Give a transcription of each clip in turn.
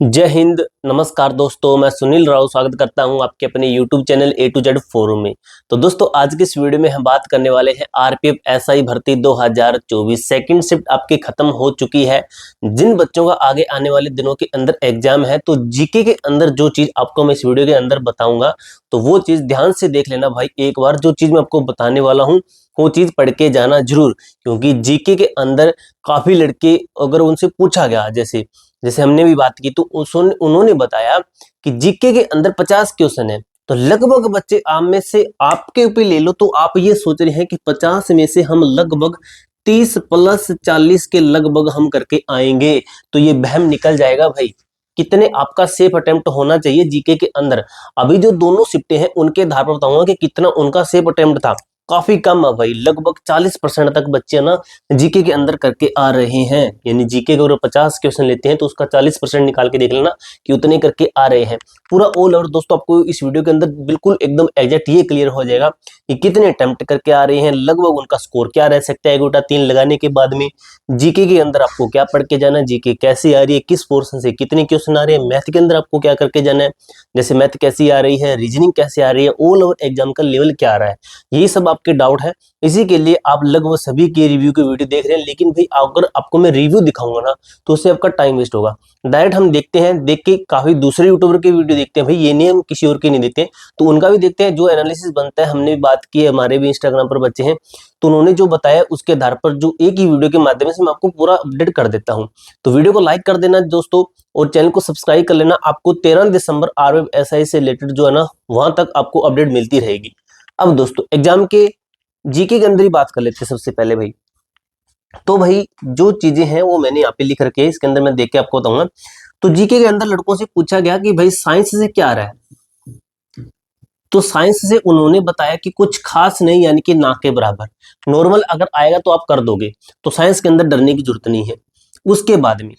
जय हिंद। नमस्कार दोस्तों, मैं सुनील राव स्वागत करता हूं आपके अपने YouTube channel A to Z forum में। तो दोस्तों, आज के इस वीडियो में हम बात करने वाले हैं आरपीएफ एसआई भर्ती 2024 सेकंड शिफ्ट आपकी खत्म हो चुकी है। जिन बच्चों का आगे आने वाले दिनों के अंदर एग्जाम है, तो जीके के अंदर जो चीज आपको मैं इस वीडियो के अंदर बताऊंगा, तो वो चीज ध्यान से देख लेना भाई। एक बार जो चीज मैं आपको बताने वाला हूँ वो चीज पढ़ के जाना जरूर, क्योंकि जीके के अंदर काफी लड़के अगर उनसे पूछा गया, जैसे जैसे हमने भी बात की, तो उन्होंने बताया कि जीके के अंदर 50 क्वेश्चन है। तो लगभग बच्चे आप में से आपके ऊपर ले लो, तो आप ये सोच रहे हैं कि 50 में से हम लगभग 30 प्लस 40 के लगभग हम करके आएंगे। तो ये वहम निकल जाएगा भाई। कितने आपका सेफ अटेम्प्ट होना चाहिए जीके के अंदर। अभी जो दोनों शिफ्टें हैं उनके आधार पर बताऊंगा कि कितना उनका सेफ अटेम्प्ट था। काफी कम है भाई, लगभग 40% तक बच्चे ना जीके के अंदर करके आ रहे हैं। यानी जीके के अगर 50 क्वेश्चन लेते हैं तो उसका 40% निकाल के देख लेना कि उतने करके आ रहे हैं। पूरा ऑल ओवर दोस्तों आपको इस वीडियो के अंदर बिल्कुल एकदम एग्जैक्ट ये क्लियर हो जाएगा कि कितने अटेम्प्ट करके आ रहे हैं, लगभग उनका स्कोर क्या रह सकता है गोटा 3 लगाने के बाद में। जीके के अंदर आपको क्या पढ़ के जाना है, जीके कैसी आ रही है, किस पोर्शन से कितने क्वेश्चन आ रहे हैं, मैथ के अंदर आपको क्या करके जाना है, जैसे मैथ कैसी आ रही है, रीजनिंग कैसे आ रही है, ऑल ओवर एग्जाम का लेवल क्या आ रहा है, यही सब आपके डाउट है। इसी के लिए आप लगभग सभी के रिव्यू के वीडियो देख रहे हैं। लेकिन भाई अगर आपको मैं रिव्यू दिखाऊंगा ना, तो उससे आपका टाइम वेस्ट होगा। डायरेक्ट हम देखते हैं, देख के काफी दूसरे यूट्यूबर के वीडियो देखते हैं भाई, ये नहीं हम किसी और के नहीं देखते हैं, तो उनका भी देखते हैं जो एनालिसिस बनता है। हमने भी बात की है, हमारे भी इंस्टाग्राम पर बच्चे हैं, तो उन्होंने जो बताया उसके आधार पर जो एक ही वीडियो के माध्यम से मैं आपको पूरा अपडेट कर देता हूँ। तो वीडियो को लाइक कर देना दोस्तों, और चैनल को सब्सक्राइब कर लेना। आपको 13 दिसंबर आरपीएफ एसआई से रिलेटेड जो है ना, वहां तक आपको अपडेट मिलती रहेगी। अब दोस्तों एग्जाम के जीके के अंदर ही बात कर लेते हैं सबसे पहले भाई। तो भाई जो चीजें हैं वो मैंने यहाँ पे लिख रखी है, इसके अंदर मैं देख के आपको बताऊंगा। तो जीके के अंदर लड़कों से पूछा गया कि भाई साइंस से क्या आ रहा है, तो साइंस से उन्होंने बताया कि कुछ खास नहीं, यानी कि ना के बराबर। नॉर्मल अगर आएगा तो आप कर दोगे, तो साइंस के अंदर डरने की जरूरत नहीं है। उसके बाद में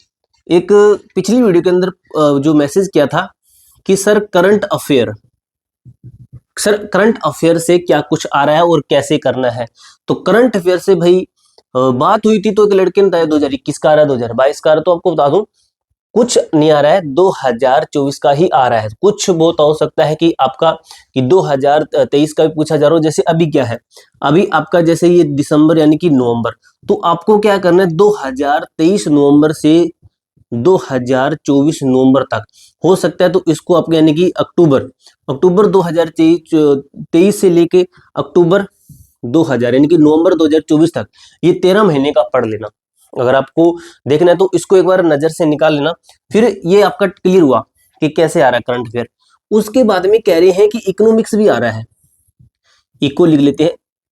एक पिछली वीडियो के अंदर जो मैसेज किया था कि सर करंट अफेयर से क्या कुछ आ रहा है और कैसे करना है। तो करंट अफेयर से भाई बात हुई थी, तो एक लड़के ने बताया 2021 का आ रहा है, 2022 का आ रहा है। तो आपको बता दूं कुछ नहीं आ रहा है, 2024 का ही आ रहा है। कुछ बहुत हो सकता है कि आपका कि 2023 का भी पूछा जा रहा हो। जैसे अभी क्या है, अभी आपका जैसे ये दिसंबर यानी कि नवंबर, तो आपको क्या करना है 2023 नवंबर से 2024 नवंबर तक हो सकता है। तो इसको आपके यानी कि अक्टूबर 2023 से लेके अक्टूबर 2000 यानी कि नवंबर 2024 तक, ये 13 महीने का पढ़ लेना। अगर आपको देखना है तो इसको एक बार नजर से निकाल लेना। फिर ये आपका क्लियर हुआ कि कैसे आ रहा है करंट अफेयर। उसके बाद में कह रहे हैं कि इकोनॉमिक्स भी आ रहा है। इको लिख लेते हैं,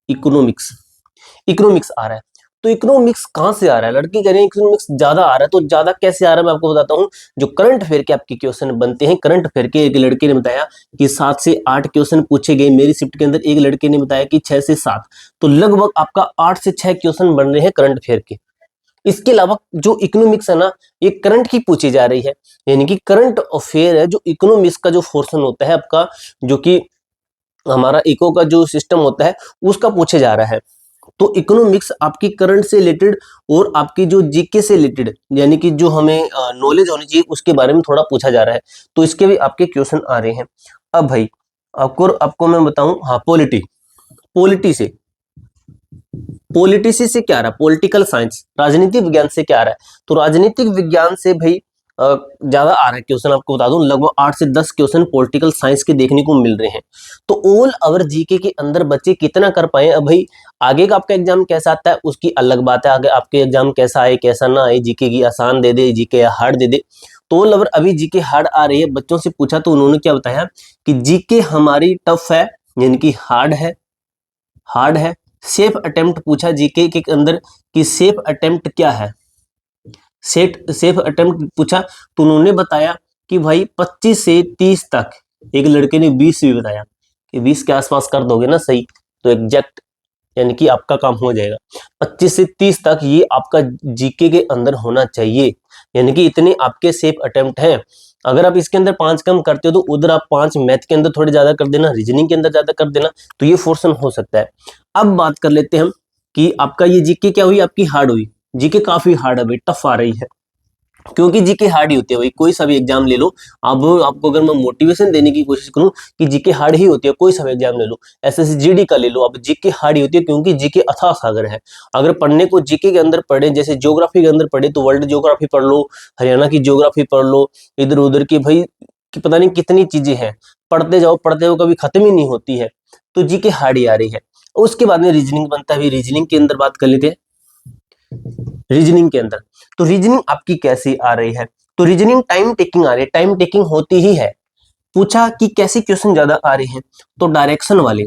इकोनॉमिक्स आ रहा है। तो इकोनॉमिक्स कहां से आ रहा है, लड़के कह रहे हैं इकोनॉमिक्स ज्यादा आ रहा है। तो ज्यादा कैसे आ रहा है मैं आपको बताता हूँ। जो करंट अफेयर के आपके क्वेश्चन बनते हैं, करंट अफेयर के एक लड़के ने बताया कि 7 से 8 क्वेश्चन पूछे गए। मेरी शिफ्ट के अंदर एक लड़के ने बताया कि 6 से 7, तो लगभग आपका 8 से 6 क्वेश्चन बन रहे हैं करंट अफेयर के। इसके अलावा जो इकोनॉमिक्स है ना, ये करंट की पूछी जा रही है। यानी कि करंट अफेयर है, जो इकोनॉमिक्स का जो पोर्शन होता है आपका, जो कि हमारा इको का जो सिस्टम होता है उसका पूछे जा रहा है। तो इकोनॉमिक्स आपकी करंट से रिलेटेड और आपकी जो जीके से रिलेटेड, यानी कि जो हमें नॉलेज होनी चाहिए उसके बारे में थोड़ा पूछा जा रहा है। तो इसके भी आपके क्वेश्चन आ रहे हैं। अब भाई आपको मैं बताऊं, हाँ पॉलिटी से क्या आ रहा है, पॉलिटिकल साइंस, राजनीतिक विज्ञान से क्या आ रहा है। तो राजनीतिक विज्ञान से भाई ज्यादा आ रहा है क्वेश्चन। आपको बता दूं लगभग 8 से 10 क्वेश्चन पॉलिटिकल साइंस के देखने को मिल रहे हैं। तो ऑल ओवर जीके के अंदर बच्चे कितना कर पाए। अब भाई आगे का आपका एग्जाम कैसा आता है उसकी अलग बात है। आगे आपके एग्जाम कैसा आए कैसा ना आए, जीके की आसान दे दे, जीके हार्ड दे दे। तो ऑल ओवर अभी जीके हार्ड आ रही है। बच्चों से पूछा तो उन्होंने क्या बताया कि जीके हमारी टफ है, यानी कि हार्ड है। सेफ अटेम्प्ट पूछा जीके के अंदर कि सेफ अटेम्प्ट क्या है, सेफ अटेम्प्ट पूछा, तो उन्होंने बताया कि भाई 25 से 30 तक। एक लड़के ने 20 भी बताया कि 20 के आसपास कर दोगे ना सही, तो एग्जैक्ट यानी कि आपका काम हो जाएगा। 25 से 30 तक ये आपका जीके के अंदर होना चाहिए, यानी कि इतने आपके सेफ अटेम्प्ट हैं। अगर आप इसके अंदर 5 कम करते हो तो उधर आप 5 मैथ के अंदर थोड़े ज्यादा कर देना, रीजनिंग के अंदर ज्यादा कर देना, तो ये पोर्शन हो सकता है। अब बात कर लेते हैं हम कि आपका ये जीके क्या हुई, आपकी हार्ड हुई। जीके काफी हार्ड है भाई, टफ आ रही है। क्योंकि जीके हार्ड ही होती है भाई, कोई सा भी एग्जाम ले लो। अब आपको अगर मैं मोटिवेशन देने की कोशिश करूं कि जीके हार्ड ही होती है, कोई सा भी एग्जाम ले लो, एसएससी जीडी का ले लो, अब जीके हार्ड ही होती है, क्योंकि जीके अथाह सागर है। अगर पढ़ने को जीके के अंदर पढ़े, जैसे ज्योग्राफी के अंदर पढ़े तो वर्ल्ड ज्योग्राफी पढ़ लो, हरियाणा की ज्योग्राफी पढ़ लो, इधर उधर की भाई कि पता नहीं कितनी चीजें हैं, पढ़ते जाओ कभी खत्म ही नहीं होती है। तो जीके हार्ड ही आ रही है। उसके बाद में रीजनिंग बनता है, रीजनिंग के अंदर बात कर लेते हैं। रीजनिंग के अंदर तो रीजनिंग आपकी कैसी आ रही है, तो रीजनिंग टाइम टेकिंग आ रही है, टाइम टेकिंग होती ही है। पूछा कि कैसी क्वेश्चन ज्यादा आ रहे हैं, तो डायरेक्शन वाले,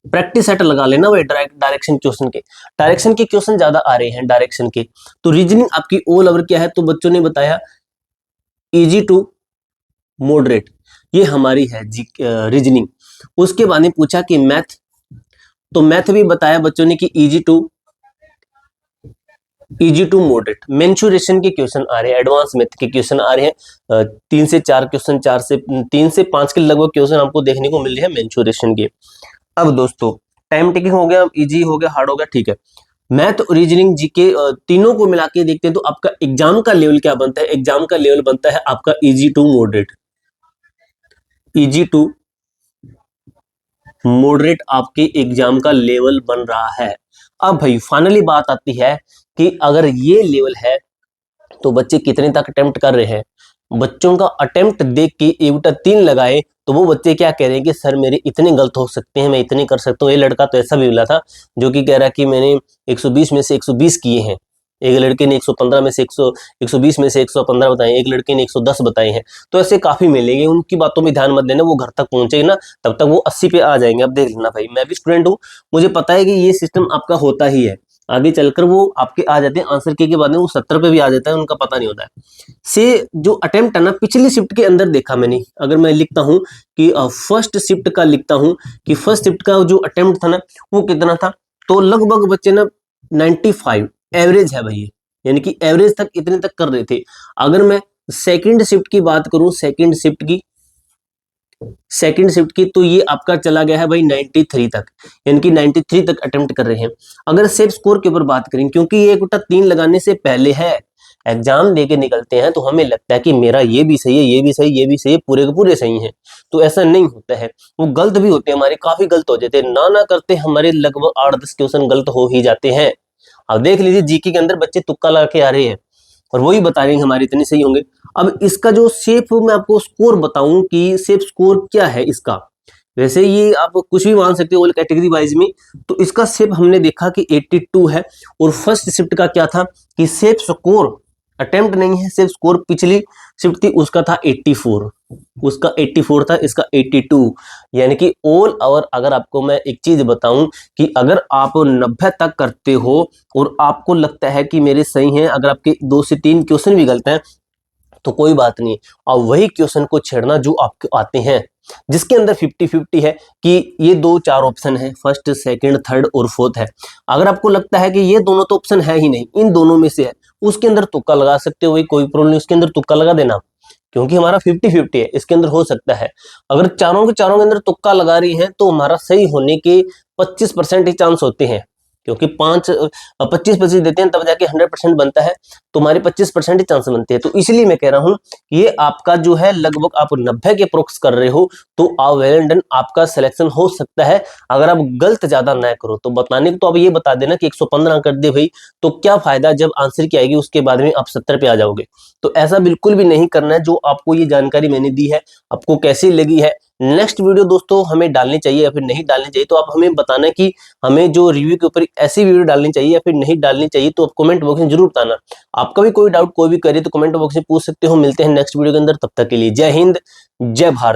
प्रैक्टिस सेट लगा लेना भाई, डायरेक्शन क्वेश्चन के, डायरेक्शन के क्वेश्चन ज्यादा आ रहे हैं डायरेक्शन के। तो रीजनिंग आपकी ऑल ओवर क्या है, तो बच्चों ने बताया इजी टू मॉडरेट, ये हमारी है जी रीजनिंग। उसके बाद में पूछा कि मैथ, तो मैथ भी बताया बच्चों ने कि इजी टू मॉडरेट। मेंसुरेशन के क्वेश्चन आ रहे हैं, एडवांस मैथ के क्वेश्चन आ रहे हैं, 3 से 4 क्वेश्चन, 3 से 5 के लगभग क्वेश्चन आपको देखने को मिल रहे हैं मेंसुरेशन के। अब दोस्तों टाइम टेकिंग हो गया, इजी हो गया, हार्ड हो गया, ठीक है। मैथ, रीजनिंग, जीके तीनों को मिला के देखते हैं तो आपका एग्जाम का लेवल क्या बनता है, एग्जाम का लेवल बनता है आपका easy to moderate. Easy to moderate आपके एग्जाम का लेवल बन रहा है। अब भाई फाइनली बात आती है कि अगर ये लेवल है तो बच्चे कितने तक अटेम्प्ट कर रहे हैं। बच्चों का अटेम्प्ट देख के एक बटा 3 लगाए तो वो बच्चे क्या कह रहे हैं कि सर मेरे इतने गलत हो सकते हैं, मैं इतने कर सकता हूँ। ये लड़का तो ऐसा भी मिला था जो कि कह रहा कि मैंने 120 में से 120 किए हैं, एक लड़के ने 115 में से 120 में से 115 बताए, एक लड़के ने 110 बताए हैं। तो ऐसे काफी मिलेंगे, उनकी बातों में ध्यान मत देना, वो घर तक पहुंचेगी ना तब तक वो 80 पे आ जाएंगे। अब देख लेना भाई, मैं भी स्टूडेंट हूँ, मुझे पता है कि ये सिस्टम आपका होता ही है, आगे चलकर वो आपके आ जाते हैं आंसर के बाद में वो 70 पे भी आ जाता है, उनका पता नहीं होता है। से जो अटेम्प्ट है ना, पिछली शिफ्ट के अंदर देखा मैंने, अगर मैं लिखता हूँ कि फर्स्ट शिफ्ट का लिखता हूँ कि फर्स्ट शिफ्ट का जो अटेम्प्ट था ना वो कितना था, तो लगभग बच्चे ना 95 एवरेज है भाई, यानी कि एवरेज तक इतने तक कर रहे थे। अगर मैं सेकंड शिफ्ट की बात करूं, सेकंड शिफ्ट की तो ये आपका चला गया है भाई 93 तक, यानी कि 93 तक अटेम्प्ट कर रहे हैं। अगर सेफ स्कोर के ऊपर बात करें, क्योंकि ये 1/3 लगाने से पहले है, एग्जाम देके निकलते हैं तो हमें लगता है कि मेरा ये भी सही है, ये भी सही, ये भी सही है, पूरे के पूरे सही हैं। तो ऐसा नहीं होता है, वो गलत भी होते हैं, हमारे काफी गलत हो जाते हैं, ना करते हमारे लगभग 8-10 क्वेश्चन गलत हो ही जाते हैं। अब देख लीजिए जीके के अंदर बच्चे तुक्का लगा के आ रहे हैं और वही बता रहे हैं हमारे इतने सही होंगे। अब इसका जो सेफ, मैं आपको स्कोर बताऊं कि सेफ स्कोर क्या है इसका, वैसे ये आप कुछ भी मान सकते हो कैटेगरी वाइज में। तो इसका सेफ हमने देखा कि 82 है, और फर्स्ट शिफ्ट का क्या था कि सेफ स्कोर, अटेम्प्ट नहीं है, सेफ स्कोर पिछली शिफ्ट थी उसका था 84, उसका 84 था, इसका 82, यानी कि ऑल ओवर अगर आपको मैं एक चीज बताऊं कि अगर आप 90 तक करते हो और आपको लगता है कि मेरे सही हैं, अगर आपके 2 से 3 क्वेश्चन भी गलत हैं तो कोई बात नहीं, और वही क्वेश्चन को छेड़ना जो आपको आते हैं, जिसके अंदर 50-50 है कि ये 2-4 ऑप्शन है, फर्स्ट, सेकंड, थर्ड और फोर्थ है। अगर आपको लगता है कि ये दोनों तो ऑप्शन है ही नहीं, इन दोनों में से है, उसके अंदर तुक्का लगा सकते हो, कोई प्रॉब्लम नहीं, उसके अंदर तुक्का लगा देना, क्योंकि हमारा 50-50 है, इसके अंदर हो सकता है। अगर चारों के चारों के अंदर तुक्का लगा रही है तो हमारा सही होने के 25% ही चांस होते हैं, क्योंकि 25% देते हैं तब जाके 100% बनता है, तो हमारे 25% ही चांस बनते हैं। तो इसलिए मैं कह रहा हूं ये आपका जो है लगभग आप 90 के अप्रोक्स कर रहे हो तो आप वेल एंड डन, आपका सिलेक्शन हो सकता है। अगर आप गलत ज्यादा ना करो तो बताने को तो आप ये बता देना कि 115 कर दे भाई, तो क्या फायदा जब आंसर की आएगी उसके बाद में आप 70 पे आ जाओगे। तो ऐसा बिल्कुल भी नहीं करना है। जो आपको ये जानकारी मैंने दी है आपको कैसी लगी है, नेक्स्ट वीडियो दोस्तों हमें डालनी चाहिए या फिर नहीं डालनी चाहिए, तो आप हमें बताना कि हमें जो रिव्यू के ऊपर ऐसी वीडियो डालनी चाहिए या फिर नहीं डालनी चाहिए, तो आप कमेंट बॉक्स में जरूर बताना। आपका भी कोई डाउट कोई भी करे तो कमेंट बॉक्स में पूछ सकते हो। मिलते हैं नेक्स्ट वीडियो के अंदर, तब तक के लिए जय हिंद, जय भारत।